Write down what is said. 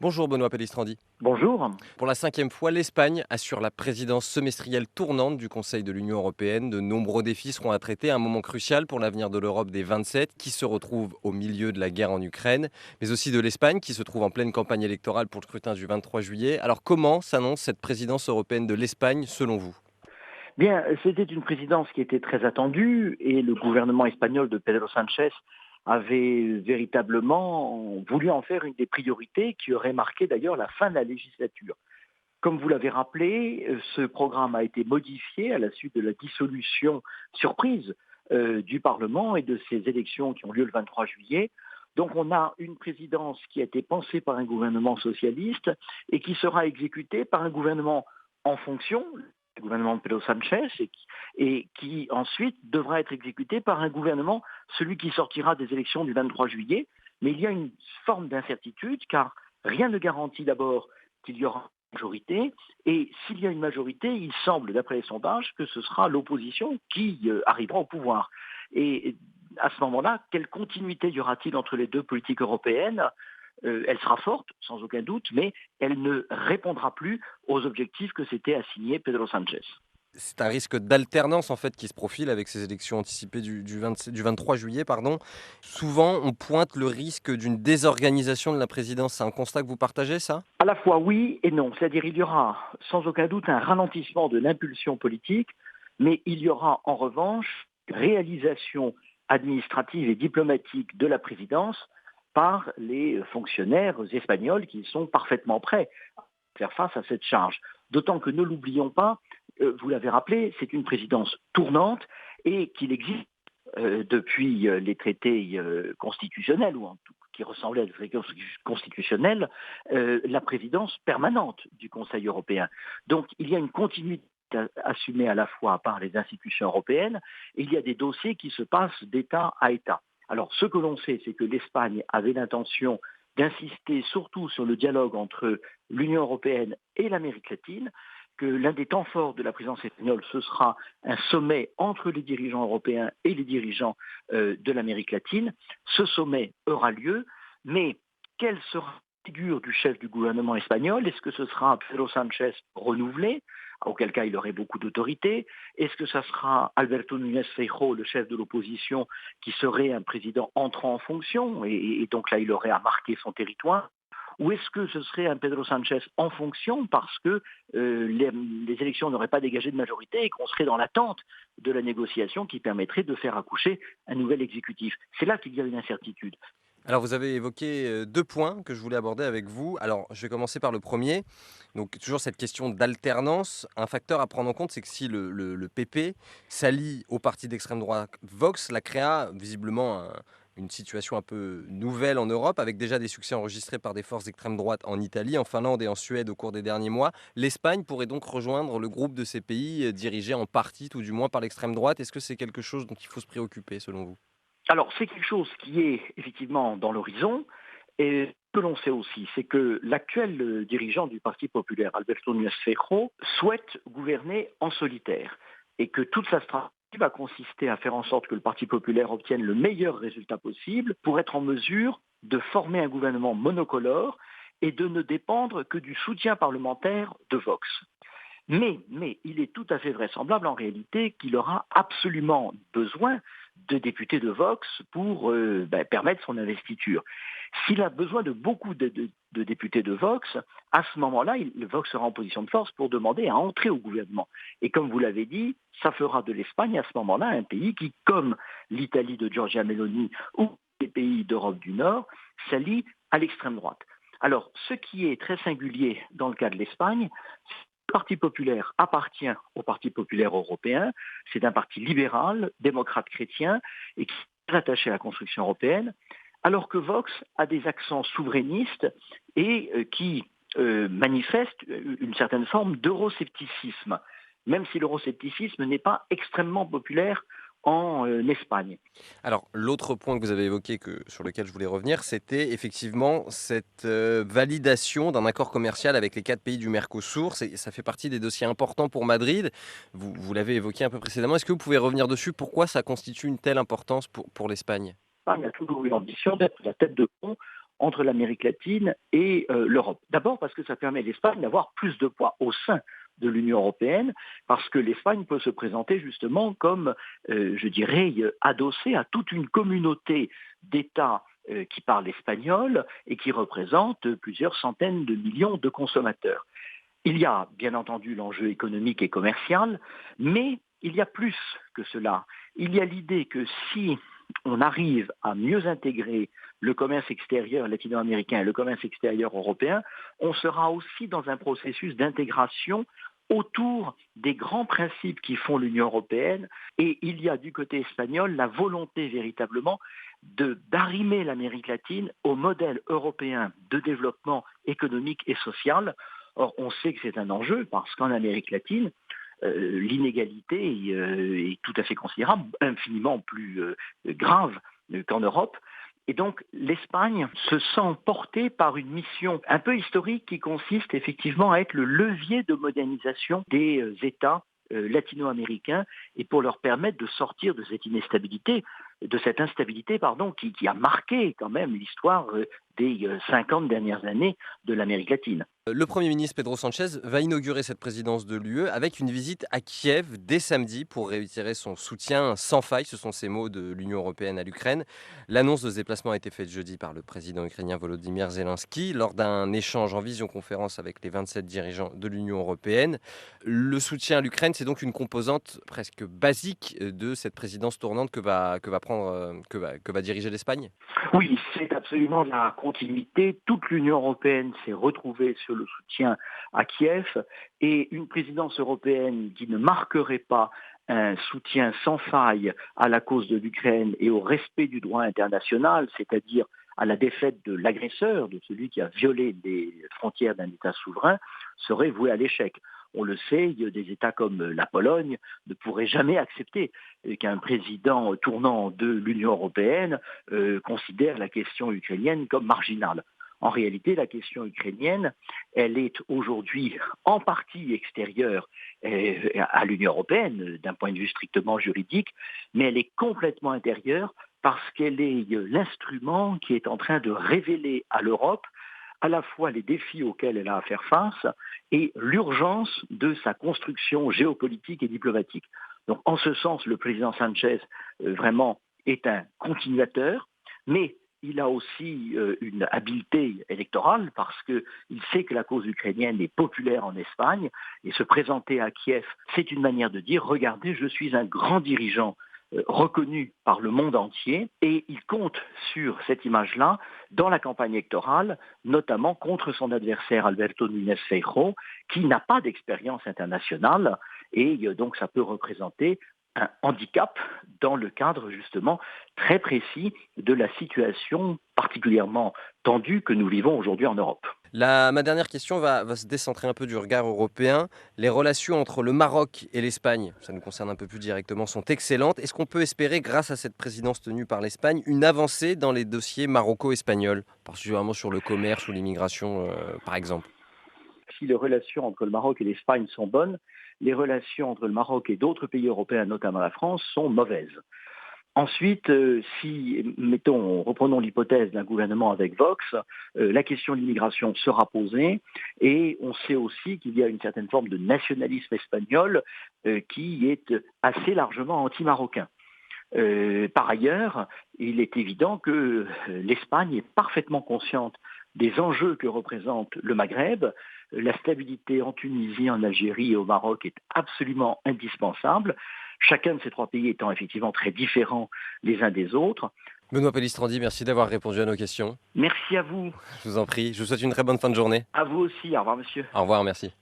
Bonjour Benoît Pellistrandi. Bonjour. Pour la cinquième fois, l'Espagne assure la présidence semestrielle tournante du Conseil de l'Union européenne. De nombreux défis seront à traiter, un moment crucial pour l'avenir de l'Europe des 27, qui se retrouve au milieu de la guerre en Ukraine, mais aussi de l'Espagne, qui se trouve en pleine campagne électorale pour le scrutin du 23 juillet. Alors comment s'annonce cette présidence européenne de l'Espagne selon vous? Bien, c'était une présidence qui était très attendue et le gouvernement espagnol de Pedro Sánchez avait véritablement voulu en faire une des priorités qui aurait marqué d'ailleurs la fin de la législature. Comme vous l'avez rappelé, ce programme a été modifié à la suite de la dissolution surprise du Parlement et de ces élections qui ont lieu le 23 juillet. Donc on a une présidence qui a été pensée par un gouvernement socialiste et qui sera exécutée par un gouvernement en fonction, le gouvernement de Pedro Sánchez, et qui ensuite devra être exécuté par un gouvernement, celui qui sortira des élections du 23 juillet. Mais il y a une forme d'incertitude car rien ne garantit d'abord qu'il y aura majorité. Et s'il y a une majorité, il semble, d'après les sondages, que ce sera l'opposition qui arrivera au pouvoir. Et à ce moment-là, quelle continuité y aura-t-il entre les deux politiques européennes? Elle sera forte, sans aucun doute, mais elle ne répondra plus aux objectifs que s'était assigné Pedro Sánchez. C'est un risque d'alternance en fait qui se profile avec ces élections anticipées du 23 juillet. Pardon. Souvent, on pointe le risque d'une désorganisation de la présidence. C'est un constat que vous partagez, ça? À la fois oui et non, c'est-à-dire il y aura sans aucun doute un ralentissement de l'impulsion politique, mais il y aura en revanche une réalisation administrative et diplomatique de la présidence par les fonctionnaires espagnols qui sont parfaitement prêts à faire face à cette charge. D'autant que ne l'oublions pas, vous l'avez rappelé, c'est une présidence tournante et qu'il existe depuis les traités constitutionnels, ou en tout qui ressemblaient à des traités constitutionnels, la présidence permanente du Conseil européen. Donc il y a une continuité assumée à la fois par les institutions européennes, et il y a des dossiers qui se passent d'État à État. Alors ce que l'on sait, c'est que l'Espagne avait l'intention d'insister surtout sur le dialogue entre l'Union européenne et l'Amérique latine, que l'un des temps forts de la présidence espagnole, ce sera un sommet entre les dirigeants européens et les dirigeants de l'Amérique latine. Ce sommet aura lieu, mais quelle sera la figure du chef du gouvernement espagnol? Est-ce que ce sera Pedro Sánchez renouvelé, auquel cas il aurait beaucoup d'autorité? Est-ce que ça sera Alberto Núñez Feijóo, le chef de l'opposition, qui serait un président entrant en fonction, et donc là il aurait à marquer son territoire? Ou est-ce que ce serait un Pedro Sánchez en fonction parce que les élections n'auraient pas dégagé de majorité et qu'on serait dans l'attente de la négociation qui permettrait de faire accoucher un nouvel exécutif? C'est là qu'il y a une incertitude. Alors, vous avez évoqué deux points que je voulais aborder avec vous. Alors, je vais commencer par le premier. Donc, toujours cette question d'alternance. Un facteur à prendre en compte, c'est que si le PP s'allie au parti d'extrême droite Vox, cela créera visiblement une situation un peu nouvelle en Europe, avec déjà des succès enregistrés par des forces d'extrême droite en Italie, en Finlande et en Suède au cours des derniers mois. L'Espagne pourrait donc rejoindre le groupe de ces pays dirigés en partie, tout du moins, par l'extrême droite. Est-ce que c'est quelque chose dont il faut se préoccuper, selon vous? Alors c'est quelque chose qui est effectivement dans l'horizon. Et ce que l'on sait aussi, c'est que l'actuel dirigeant du Parti populaire, Alberto Núñez Feijóo, souhaite gouverner en solitaire et que toute sa stratégie va consister à faire en sorte que le Parti populaire obtienne le meilleur résultat possible pour être en mesure de former un gouvernement monocolore et de ne dépendre que du soutien parlementaire de Vox. Mais il est tout à fait vraisemblable en réalité qu'il aura absolument besoin de députés de Vox pour permettre son investiture. S'il a besoin de beaucoup de députés de Vox, à ce moment-là, le Vox sera en position de force pour demander à entrer au gouvernement. Et comme vous l'avez dit, ça fera de l'Espagne à ce moment-là un pays qui, comme l'Italie de Giorgia Meloni ou les pays d'Europe du Nord, s'allie à l'extrême droite. Alors, ce qui est très singulier dans le cas de l'Espagne, le Parti populaire appartient au Parti populaire européen. C'est un parti libéral, démocrate chrétien, et qui est attaché à la construction européenne, alors que Vox a des accents souverainistes et qui manifeste une certaine forme d'euroscepticisme, même si l'euroscepticisme n'est pas extrêmement populaire en Espagne. Alors, l'autre point que vous avez évoqué, sur lequel je voulais revenir, c'était effectivement cette validation d'un accord commercial avec les 4 pays du Mercosur. Ça fait partie des dossiers importants pour Madrid. Vous l'avez évoqué un peu précédemment. Est-ce que vous pouvez revenir dessus? Pourquoi ça constitue une telle importance pour l'Espagne? L'Espagne a toujours eu l'ambition d'être la tête de pont entre l'Amérique latine et l'Europe. D'abord parce que ça permet à l'Espagne d'avoir plus de poids au sein de l'Union européenne, parce que l'Espagne peut se présenter justement comme, je dirais, adossée à toute une communauté d'États qui parlent espagnol et qui représentent plusieurs centaines de millions de consommateurs. Il y a bien entendu l'enjeu économique et commercial, mais il y a plus que cela. Il y a l'idée que si on arrive à mieux intégrer le commerce extérieur latino-américain et le commerce extérieur européen, on sera aussi dans un processus d'intégration autour des grands principes qui font l'Union européenne. Et il y a du côté espagnol la volonté véritablement d'arrimer l'Amérique latine au modèle européen de développement économique et social. Or, on sait que c'est un enjeu parce qu'en Amérique latine, l'inégalité est tout à fait considérable, infiniment plus grave qu'en Europe. Et donc l'Espagne se sent portée par une mission un peu historique qui consiste effectivement à être le levier de modernisation des États latino-américains et pour leur permettre de sortir de cette instabilité qui a marqué quand même l'histoire des 50 dernières années de l'Amérique latine. Le Premier ministre Pedro Sánchez va inaugurer cette présidence de l'UE avec une visite à Kiev dès samedi pour réitérer son soutien sans faille, ce sont ces mots de l'Union européenne à l'Ukraine. L'annonce de ce déplacement a été faite jeudi par le président ukrainien Volodymyr Zelensky lors d'un échange en visioconférence avec les 27 dirigeants de l'Union européenne. Le soutien à l'Ukraine, c'est donc une composante presque basique de cette présidence tournante que va diriger l'Espagne. Oui, c'est absolument la continuité. Toute l'Union européenne s'est retrouvée sur le soutien à Kiev et une présidence européenne qui ne marquerait pas un soutien sans faille à la cause de l'Ukraine et au respect du droit international, c'est-à-dire à la défaite de l'agresseur, de celui qui a violé les frontières d'un État souverain, serait vouée à l'échec. On le sait, des États comme la Pologne ne pourraient jamais accepter qu'un président tournant de l'Union européenne considère la question ukrainienne comme marginale. En réalité, la question ukrainienne, elle est aujourd'hui en partie extérieure à l'Union européenne, d'un point de vue strictement juridique, mais elle est complètement intérieure parce qu'elle est l'instrument qui est en train de révéler à l'Europe à la fois les défis auxquels elle a à faire face et l'urgence de sa construction géopolitique et diplomatique. Donc en ce sens, le président Sanchez vraiment est un continuateur, mais il a aussi une habileté électorale parce qu'il sait que la cause ukrainienne est populaire en Espagne et se présenter à Kiev, c'est une manière de dire, regardez, je suis un grand dirigeant reconnu par le monde entier et il compte sur cette image-là dans la campagne électorale, notamment contre son adversaire Alberto Núñez Feijóo, qui n'a pas d'expérience internationale et donc ça peut représenter un handicap dans le cadre justement très précis de la situation particulièrement tendue que nous vivons aujourd'hui en Europe. Ma dernière question va se décentrer un peu du regard européen. Les relations entre le Maroc et l'Espagne, ça nous concerne un peu plus directement, sont excellentes. Est-ce qu'on peut espérer, grâce à cette présidence tenue par l'Espagne, une avancée dans les dossiers maroco-espagnols, particulièrement sur le commerce ou l'immigration, par exemple? Si les relations entre le Maroc et l'Espagne sont bonnes, les relations entre le Maroc et d'autres pays européens, notamment la France, sont mauvaises. Ensuite, si, mettons, reprenons l'hypothèse d'un gouvernement avec Vox, la question de l'immigration sera posée et on sait aussi qu'il y a une certaine forme de nationalisme espagnol qui est assez largement anti-marocain. Par ailleurs, il est évident que l'Espagne est parfaitement consciente des enjeux que représente le Maghreb. La stabilité en Tunisie, en Algérie et au Maroc est absolument indispensable, chacun de ces trois pays étant effectivement très différents les uns des autres. Benoît Pellistrandi, merci d'avoir répondu à nos questions. Merci à vous. Je vous en prie. Je vous souhaite une très bonne fin de journée. À vous aussi. Au revoir, monsieur. Au revoir, merci.